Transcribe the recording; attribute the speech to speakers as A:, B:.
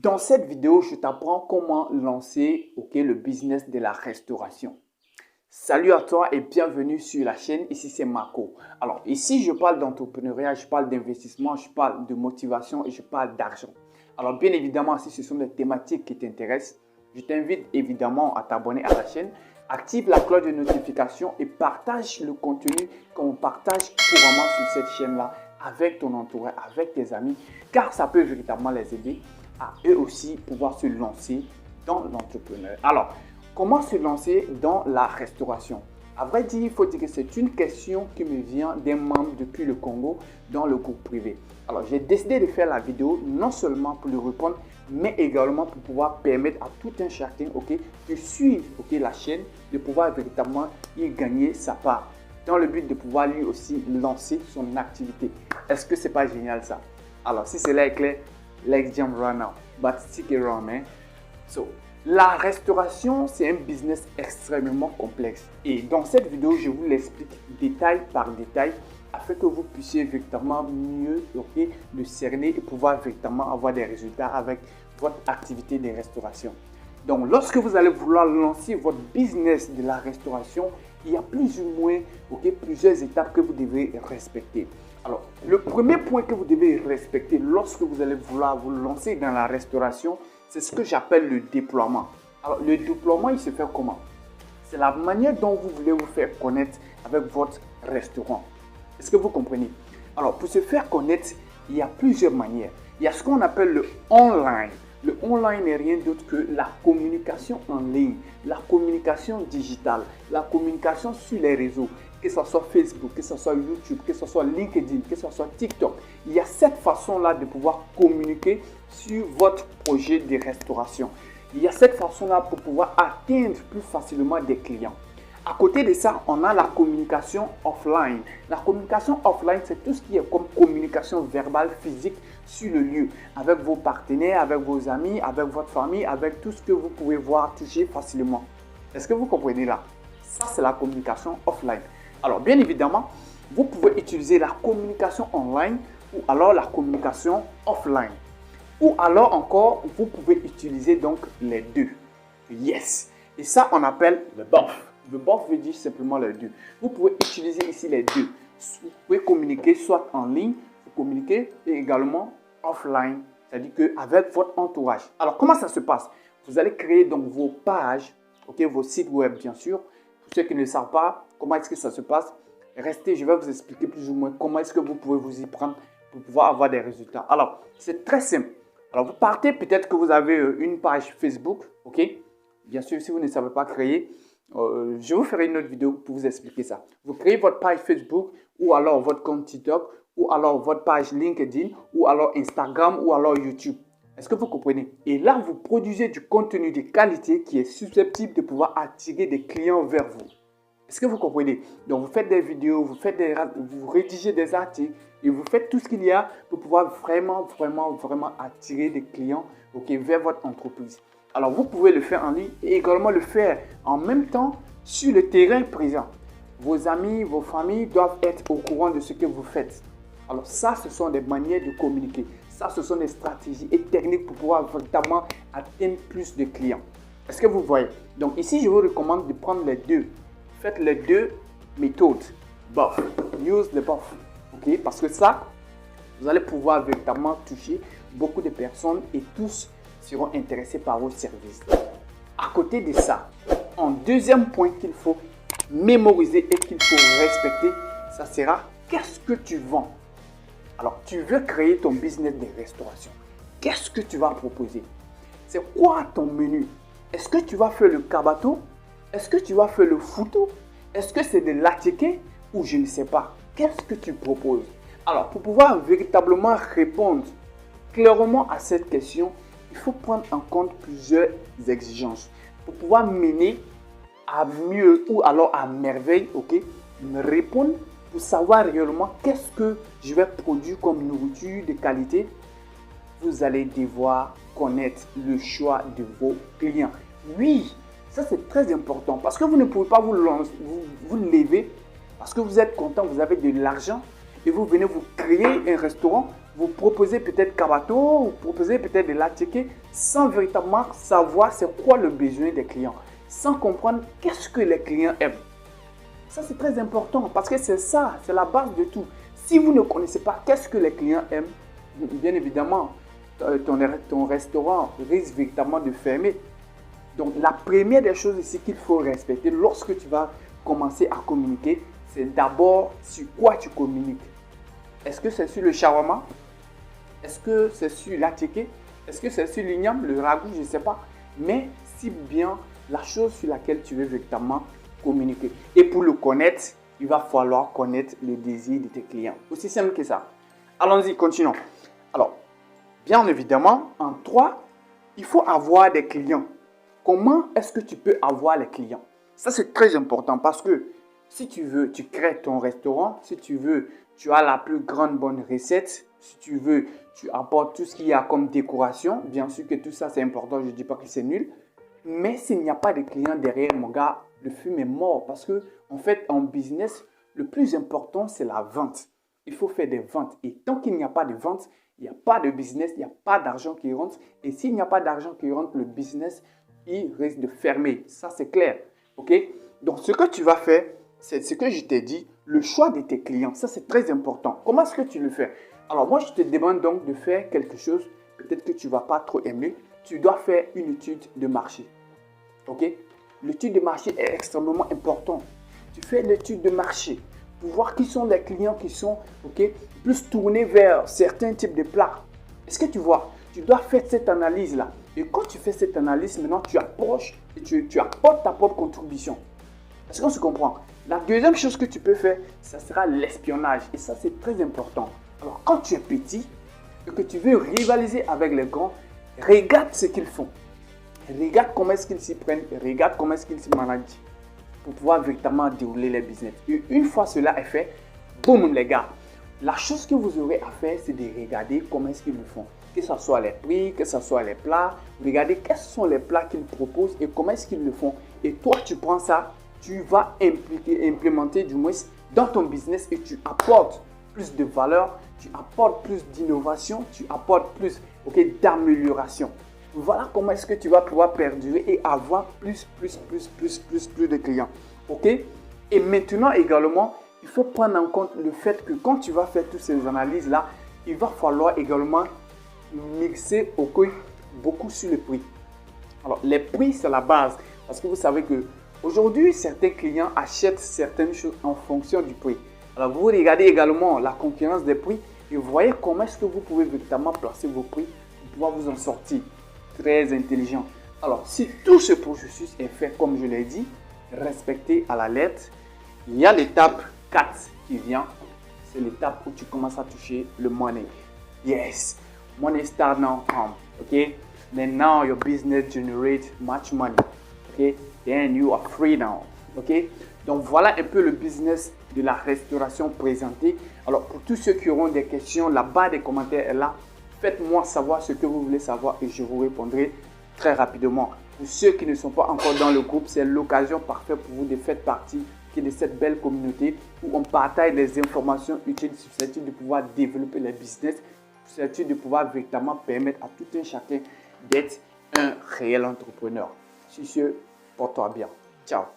A: Dans cette vidéo, je t'apprends comment lancer le business de la restauration. Salut à toi et bienvenue sur la chaîne. Ici, c'est Marco. Alors, ici, je parle d'entrepreneuriat, je parle d'investissement, je parle de motivation et je parle d'argent. Alors, bien évidemment, si ce sont des thématiques qui t'intéressent, je t'invite évidemment à t'abonner à la chaîne. Active la cloche de notification et partage le contenu qu'on partage couramment sur cette chaîne-là avec ton entourage, avec tes amis, car ça peut véritablement les aider à eux aussi pouvoir se lancer dans l'entrepreneuriat. Alors, comment se lancer dans la restauration? À vrai dire, il faut dire que c'est une question qui me vient d'un membre depuis le Congo dans le groupe privé. Alors, j'ai décidé de faire la vidéo non seulement pour lui répondre, mais également pour pouvoir permettre à tout un chacun de suivre la chaîne, de pouvoir véritablement y gagner sa part, dans le but de pouvoir lui aussi lancer son activité. Est-ce que c'est pas génial ça? Alors, si cela est clair, let's jump right now, but stick around, man. So, la restauration, c'est un business extrêmement complexe. Et dans cette vidéo, je vous l'explique détail par détail afin que vous puissiez véritablement mieux le cerner et pouvoir véritablement avoir des résultats avec votre activité de restauration. Donc, lorsque vous allez vouloir lancer votre business de la restauration, il y a plus ou moins plusieurs étapes que vous devez respecter. Alors, le premier point que vous devez respecter lorsque vous allez vouloir vous lancer dans la restauration, c'est ce que j'appelle le déploiement. Alors, le déploiement, il se fait comment? C'est la manière dont vous voulez vous faire connaître avec votre restaurant. Est-ce que vous comprenez? Alors, pour se faire connaître, il y a plusieurs manières. Il y a ce qu'on appelle le online. Le online n'est rien d'autre que la communication en ligne, la communication digitale, la communication sur les réseaux, que ce soit Facebook, que ce soit YouTube, que ce soit LinkedIn, que ce soit TikTok. Il y a cette façon-là de pouvoir communiquer sur votre projet de restauration. Il y a cette façon-là pour pouvoir atteindre plus facilement des clients. À côté de ça, on a la communication offline. La communication offline, c'est tout ce qui est comme communication verbale, physique sur le lieu, avec vos partenaires, avec vos amis, avec votre famille, avec tout ce que vous pouvez voir, toucher facilement. Est-ce que vous comprenez là? Ça, c'est la communication offline. Alors, bien évidemment, vous pouvez utiliser la communication online ou alors la communication offline. Ou alors encore, vous pouvez utiliser donc les deux. Yes! Et ça, on appelle le BOF. Le BOF veut dire simplement les deux. Vous pouvez utiliser ici les deux. Vous pouvez communiquer soit en ligne, vous communiquez et également offline, c'est-à-dire qu'avec votre entourage. Alors, comment ça se passe? Vous allez créer donc vos pages, vos sites web bien sûr. Pour ceux qui ne le savent pas, comment est-ce que ça se passe? Restez, je vais vous expliquer plus ou moins comment est-ce que vous pouvez vous y prendre pour pouvoir avoir des résultats. Alors, c'est très simple. Alors, vous partez, peut-être que vous avez une page Facebook, Bien sûr, si vous ne savez pas créer, je vous ferai une autre vidéo pour vous expliquer ça. Vous créez votre page Facebook ou alors votre compte TikTok ou alors votre page LinkedIn ou alors Instagram ou alors YouTube. Est-ce que vous comprenez? Et là, vous produisez du contenu de qualité qui est susceptible de pouvoir attirer des clients vers vous. Est-ce que vous comprenez? Donc, vous faites des vidéos, vous rédigez des articles et vous faites tout ce qu'il y a pour pouvoir vraiment attirer des clients vers votre entreprise. Alors, vous pouvez le faire en ligne et également le faire en même temps sur le terrain présent. Vos amis, vos familles doivent être au courant de ce que vous faites. Alors, ça, ce sont des manières de communiquer. Ça, ce sont des stratégies et techniques pour pouvoir véritablement atteindre plus de clients. Est-ce que vous voyez? Donc, ici, je vous recommande de prendre les deux. Faites les deux méthodes. BOF. Use the BOF. Parce que ça, vous allez pouvoir véritablement toucher beaucoup de personnes et tous seront intéressés par vos services. À côté de ça, un deuxième point qu'il faut mémoriser et qu'il faut respecter, ça sera qu'est-ce que tu vends? Alors, tu veux créer ton business de restauration. Qu'est-ce que tu vas proposer? C'est quoi ton menu? Est-ce que tu vas faire le kabato? Est-ce que tu vas faire le fouto? Est-ce que c'est de l'attiqué ou je ne sais pas? Qu'est-ce que tu proposes? Alors, pour pouvoir véritablement répondre clairement à cette question, il faut prendre en compte plusieurs exigences pour pouvoir mener à mieux ou alors à merveille, me répondre pour savoir réellement qu'est-ce que je vais produire comme nourriture de qualité. Vous allez devoir connaître le choix de vos clients. Oui, ça c'est très important parce que vous ne pouvez pas vous lever parce que vous êtes content, vous avez de l'argent et vous venez vous créer un restaurant, vous proposez peut-être Kabato, vous proposez peut-être de la ticket sans véritablement savoir c'est quoi le besoin des clients, sans comprendre qu'est-ce que les clients aiment. Ça, c'est très important parce que c'est ça, c'est la base de tout. Si vous ne connaissez pas qu'est-ce que les clients aiment, bien évidemment, ton restaurant risque véritablement de fermer. Donc, la première des choses ici qu'il faut respecter lorsque tu vas commencer à communiquer, c'est d'abord sur quoi tu communiques. Est-ce que c'est sur le shawarma? Est-ce que c'est sur la ticket? Est-ce que c'est sur l'igname, le ragoût? Je ne sais pas. Mais si bien la chose sur laquelle tu veux véritablement communiquer. Et pour le connaître, il va falloir connaître le désir de tes clients. Aussi simple que ça. Allons-y, continuons. Alors, bien évidemment, en 3, il faut avoir des clients. Comment est-ce que tu peux avoir les clients? Ça, c'est très important parce que si tu veux, tu crées ton restaurant. Si tu veux, tu as la plus grande bonne recette. Si tu veux, tu apportes tout ce qu'il y a comme décoration. Bien sûr que tout ça, c'est important. Je ne dis pas que c'est nul. Mais s'il n'y a pas de clients derrière, mon gars, le film est mort. Parce que, en fait, en business, le plus important, c'est la vente. Il faut faire des ventes. Et tant qu'il n'y a pas de vente, il n'y a pas de business, il n'y a pas d'argent qui rentre. Et s'il n'y a pas d'argent qui rentre, le business, il risque de fermer. Ça, c'est clair. OK? Donc, ce que tu vas faire, c'est ce que je t'ai dit, le choix de tes clients. Ça, c'est très important. Comment est-ce que tu le fais? Alors, moi, je te demande donc de faire quelque chose. Peut-être que tu ne vas pas trop aimer. Tu dois faire une étude de marché. OK? L'étude de marché est extrêmement important. Tu fais l'étude de marché pour voir qui sont les clients qui sont plus tournés vers certains types de plats. Est-ce que tu vois? Tu dois faire cette analyse-là. Et quand tu fais cette analyse, maintenant, tu approches et tu apportes ta propre contribution. Est-ce qu'on se comprend? La deuxième chose que tu peux faire, ça sera l'espionnage. Et ça, c'est très important. Alors, quand tu es petit et que tu veux rivaliser avec les grands, regarde ce qu'ils font. Regarde comment est-ce qu'ils s'y prennent. Regarde comment est-ce qu'ils s'y managent pour pouvoir véritablement dérouler les business. Et une fois cela est fait, boum les gars. La chose que vous aurez à faire, c'est de regarder comment est-ce qu'ils le font. Que ce soit les prix, que ce soit les plats. Regardez quels sont les plats qu'ils proposent et comment est-ce qu'ils le font. Et toi, tu prends ça, tu vas implémenter du moins dans ton business et tu apportes plus de valeur, tu apportes plus d'innovation, tu apportes plus d'amélioration. Voilà comment est-ce que tu vas pouvoir perdurer et avoir plus de clients. OK? Et maintenant également, il faut prendre en compte le fait que quand tu vas faire toutes ces analyses-là, il va falloir également mixer beaucoup sur le prix. Alors, les prix, c'est la base. Parce que vous savez que aujourd'hui, certains clients achètent certaines choses en fonction du prix. Alors, vous regardez également la concurrence des prix et vous voyez comment est-ce que vous pouvez véritablement placer vos prix pour pouvoir vous en sortir. Très intelligent. Alors, si tout ce processus est fait comme je l'ai dit, respecté à la lettre, il y a l'étape 4 qui vient. C'est l'étape où tu commences à toucher le money. Yes, money start now come. OK? Then now your business generates much money. OK? Then you are free now. OK? Donc, voilà un peu le business de la restauration présenté. Alors, pour tous ceux qui auront des questions, la barre des commentaires est là. Faites-moi savoir ce que vous voulez savoir et je vous répondrai très rapidement. Pour ceux qui ne sont pas encore dans le groupe, c'est l'occasion parfaite pour vous de faire partie de cette belle communauté où on partage les informations utiles susceptibles de pouvoir développer les business, susceptibles de pouvoir véritablement permettre à tout un chacun d'être un réel entrepreneur. Sur ce, porte-toi bien. Ciao.